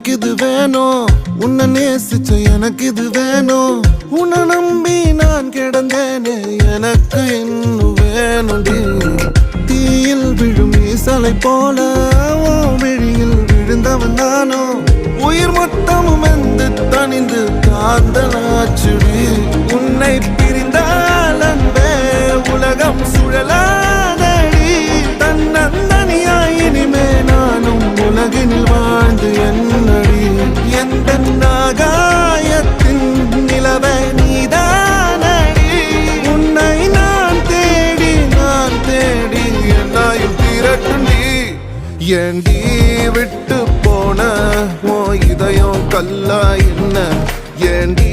எனக்கு இது வேணும், உன்னை நேசிச்ச எனக்கு இது வேணும். உன்னை நம்பி நான் கிடந்தேனே, எனக்கு இன்னும் வேணும்டி. தீயில் விழும் ஈசலை போல விழியில் விழுந்தவன் நானோ. உயிர் மொத்தமும் வெந்து தனிந்து காந்தலாச்சுடி. உன்னை பிரிந்தால் அன்பே உலகம் சுழலாதடி. தன்னந்தனியாய் இனிமே நானும் உலகினில் வாழ்ந்து என்னடி. எந்த நாகாயத்தின் நிலவை நீதானடி. உன்னை நான் தேடி என்னாயும் திரட்டுண்டி. ஏண்டி விட்டு போன ஓ இதயம் கல்லா என்ன? ஏண்டி